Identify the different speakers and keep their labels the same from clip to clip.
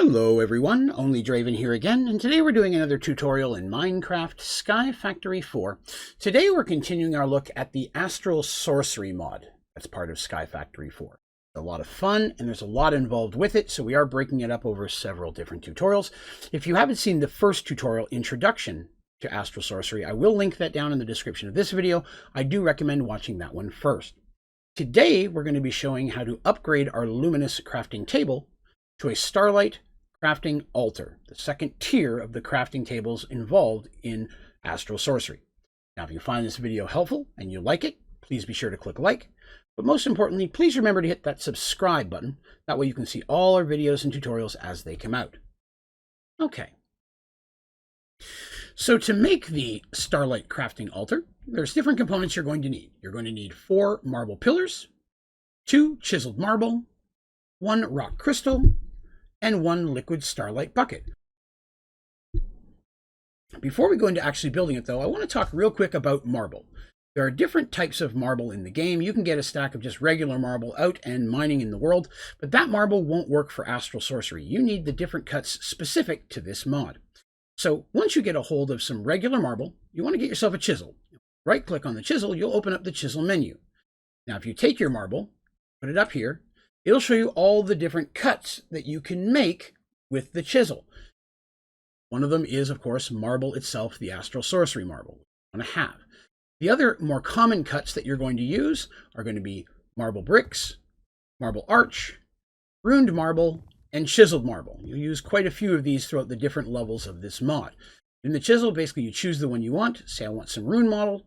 Speaker 1: Hello everyone, Onlydraven here again, and today we're doing another tutorial in Minecraft Sky Factory 4. Today we're continuing our look at the Astral Sorcery mod that's part of Sky Factory 4. It's a lot of fun and there's a lot involved with it, so we are breaking it up over several different tutorials. If you haven't seen the first tutorial, Introduction to Astral Sorcery, I will link that down in the description of this video. I do recommend watching that one first. Today we're going to be showing how to upgrade our Luminous Crafting Table to a Starlight Crafting Altar, the second tier of the crafting tables involved in Astral Sorcery. Now, if you find this video helpful and you like it, please be sure to click like. But most importantly, please remember to hit that subscribe button. That way you can see all our videos and tutorials as they come out. Okay. So to make the Starlight Crafting Altar, there's different components you're going to need. You're going to need 4 marble pillars, 2 chiseled marble, 1 rock crystal, and 1 liquid starlight bucket. Before we go into actually building it though, I want to talk real quick about marble. There are different types of marble in the game. You can get a stack of just regular marble out and mining in the world, but that marble won't work for Astral Sorcery. You need the different cuts specific to this mod. So once you get a hold of some regular marble, you want to get yourself a chisel. Right click on the chisel, you'll open up the chisel menu. Now if you take your marble, put it up here, it'll show you all the different cuts that you can make with the chisel. One of them is, of course, marble itself, the Astral Sorcery marble you want to have. The other more common cuts that you're going to use are going to be marble bricks, marble arch, runed marble, and chiseled marble. You'll use quite a few of these throughout the different levels of this mod. In the chisel, basically you choose the one you want. Say I want some rune model,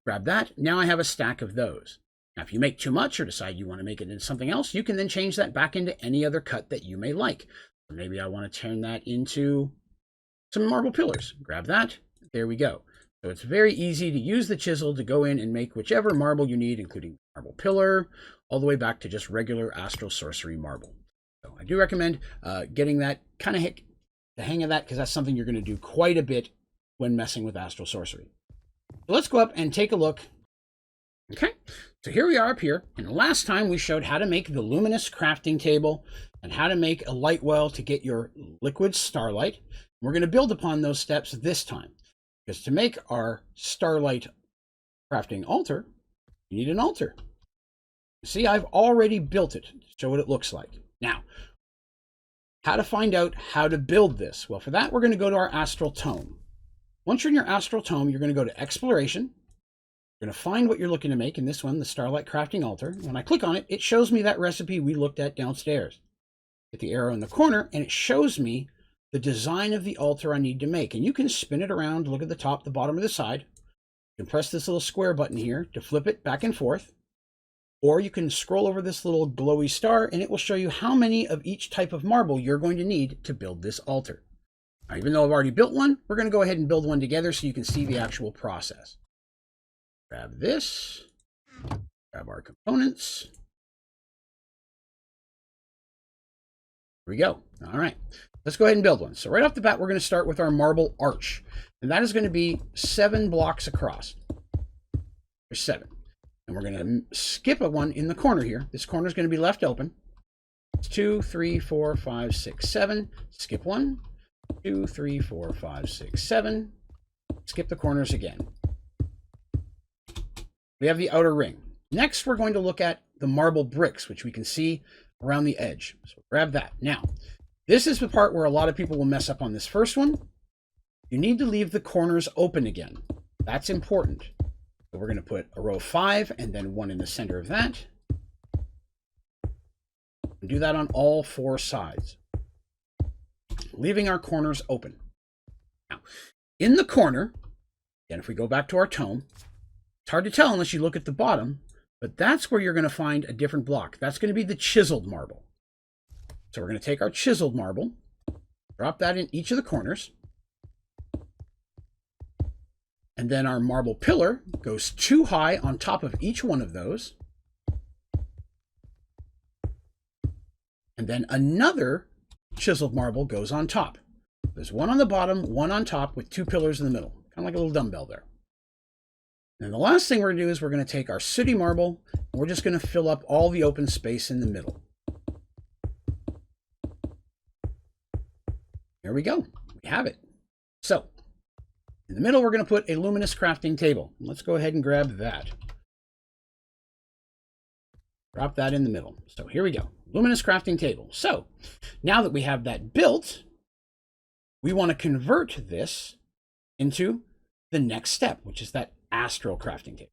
Speaker 1: grab that. Now I have a stack of those. Now, if you make too much or decide you want to make it into something else, you can then change that back into any other cut that you may like. So maybe I want to turn that into some marble pillars. Grab that. There we go. So it's very easy to use the chisel to go in and make whichever marble you need, including marble pillar, all the way back to just regular Astral Sorcery marble. So I do recommend getting that kind of the hang of that, because that's something you're going to do quite a bit when messing with Astral Sorcery. So let's go up and take a look. Okay, so here we are up here, and last time we showed how to make the Luminous Crafting Table and how to make a light well to get your liquid starlight. We're going to build upon those steps this time, because to make our Starlight Crafting Altar, you need an altar. See, I've already built it to show what it looks like. Now, how to find out how to build this? Well, for that, we're going to go to our Astral Tome. Once you're in your Astral Tome, you're going to go to Exploration. You're going to find what you're looking to make. In this one, the Starlight Crafting Altar. When I click on it, it shows me that recipe we looked at downstairs. Hit the arrow in the corner, and it shows me the design of the altar I need to make. And you can spin it around, look at the top, the bottom, or the side. You can press this little square button here to flip it back and forth. Or you can scroll over this little glowy star, and it will show you how many of each type of marble you're going to need to build this altar. Now, even though I've already built one, we're going to go ahead and build one together so you can see the actual process. Grab this, grab our components. Here we go. All right, let's go ahead and build one. So right off the bat, we're going to start with our marble arch, and that is going to be 7 blocks across. There's 7. And we're going to skip a one in the corner here. This corner is going to be left open. It's 2, 3, 4, 5, 6, 7. Skip 1. 2, 3, 4, 5, 6, 7. Skip the corners again. We have the outer ring. Next, we're going to look at the marble bricks, which we can see around the edge. So grab that. Now, this is the part where a lot of people will mess up on this first one. You need to leave the corners open again. That's important. So we're going to put a row of 5 and then 1 in the center of that. And do that on all 4 sides, leaving our corners open. Now, in the corner, again, if we go back to our tome, it's hard to tell unless you look at the bottom, but that's where you're going to find a different block. That's going to be the chiseled marble. So we're going to take our chiseled marble, drop that in each of the corners, and then our marble pillar goes 2 high on top of each one of those. And then another chiseled marble goes on top. There's one on the bottom, one on top with 2 pillars in the middle, kind of like a little dumbbell there. And the last thing we're going to do is we're going to take our sooty marble, and we're just going to fill up all the open space in the middle. There we go. We have it. So in the middle, we're going to put a Luminous Crafting Table. Let's go ahead and grab that. Drop that in the middle. So here we go. Luminous Crafting Table. So now that we have that built, we want to convert this into the next step, which is that Astral Crafting Table.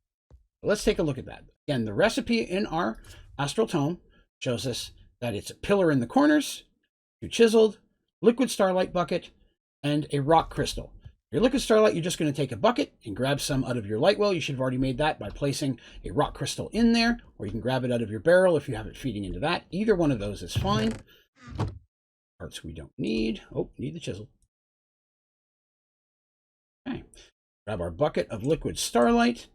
Speaker 1: Let's take a look at that. Again, the recipe in our Astral Tome shows us that it's a pillar in the corners, 2 chiseled, liquid starlight bucket, and a rock crystal. Your liquid starlight, you're just going to take a bucket and grab some out of your light well. You should have already made that by placing a rock crystal in there, or you can grab it out of your barrel if you have it feeding into that. Either one of those is fine. Parts we don't need. Oh, need the chisel. Okay. Grab our bucket of liquid starlight,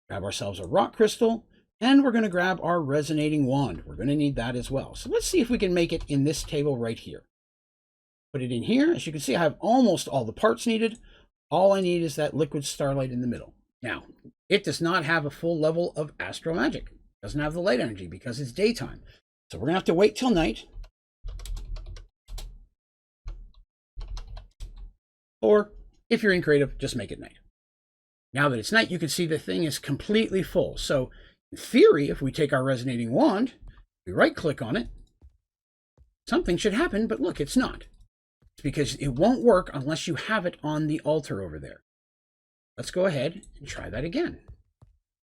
Speaker 1: grab ourselves a rock crystal, and we're going to grab our resonating wand. We're going to need that as well. So let's see if we can make it in this table right here. Put it in here. As you can see, I have almost all the parts needed. All I need is that liquid starlight in the middle. Now, it does not have a full level of astral magic. It doesn't have the light energy because it's daytime. So we're going to have to wait till night. Or if you're in creative, just make it night. Now that it's night, you can see the thing is completely full. So in theory, if we take our resonating wand, we right click on it, something should happen, but look, it's not. It's because it won't work unless you have it on the altar over there. Let's go ahead and try that again.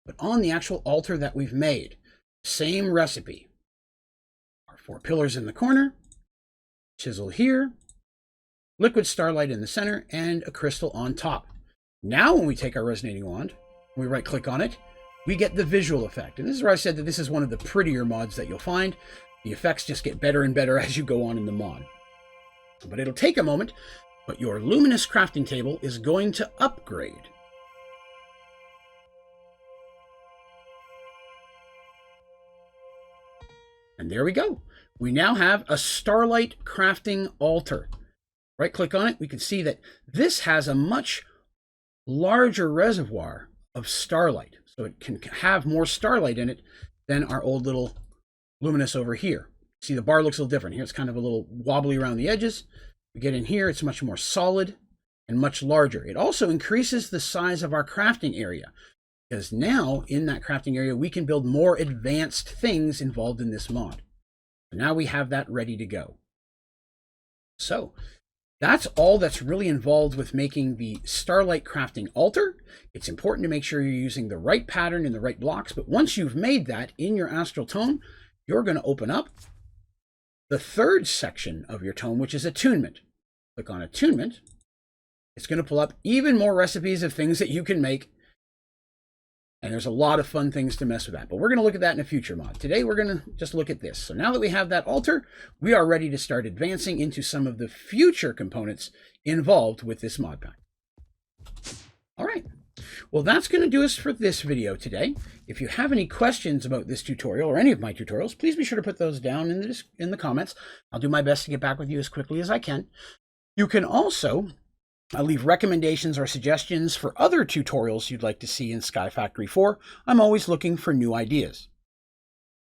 Speaker 1: But on the actual altar that we've made, same recipe. Our 4 pillars in the corner, chisel here, liquid starlight in the center, and a crystal on top. Now when we take our resonating wand, we right click on it, we get the visual effect. And this is where I said that this is one of the prettier mods that you'll find. The effects just get better and better as you go on in the mod. But it'll take a moment, but your Luminous Crafting Table is going to upgrade. And there we go. We now have a Starlight Crafting Altar. Right click on it, we can see that this has a much larger reservoir of starlight. So it can have more starlight in it than our old little Luminous over here. See, the bar looks a little different. Here it's kind of a little wobbly around the edges. We get in here, it's much more solid and much larger. It also increases the size of our crafting area, because now in that crafting area, we can build more advanced things involved in this mod. Now we have that ready to go. So that's all that's really involved with making the Starlight Crafting Altar. It's important to make sure you're using the right pattern and the right blocks. But once you've made that in your Astral Tome, you're going to open up the 3rd section of your tome, which is Attunement. Click on Attunement. It's going to pull up even more recipes of things that you can make. And there's a lot of fun things to mess with that. But we're going to look at that in a future mod. Today, we're going to just look at this. So now that we have that altar, we are ready to start advancing into some of the future components involved with this mod pack. All right. Well, that's going to do us for this video today. If you have any questions about this tutorial or any of my tutorials, please be sure to put those down in the comments. I'll do my best to get back with you as quickly as I can. You can also leave recommendations or suggestions for other tutorials you'd like to see in Sky Factory 4. I'm always looking for new ideas.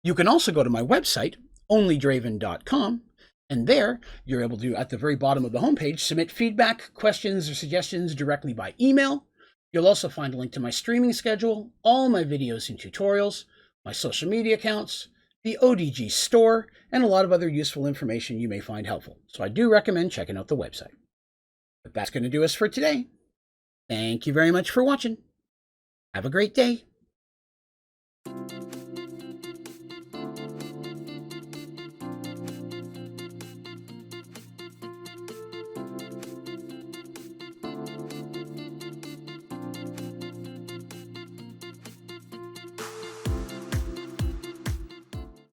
Speaker 1: You can also go to my website, OnlydravenGaming.com, and there you're able to, at the very bottom of the homepage, submit feedback, questions, or suggestions directly by email. You'll also find a link to my streaming schedule, all my videos and tutorials, my social media accounts, the ODG store, and a lot of other useful information you may find helpful. So I do recommend checking out the website. But that's going to do us for today. Thank you very much for watching. Have a great day.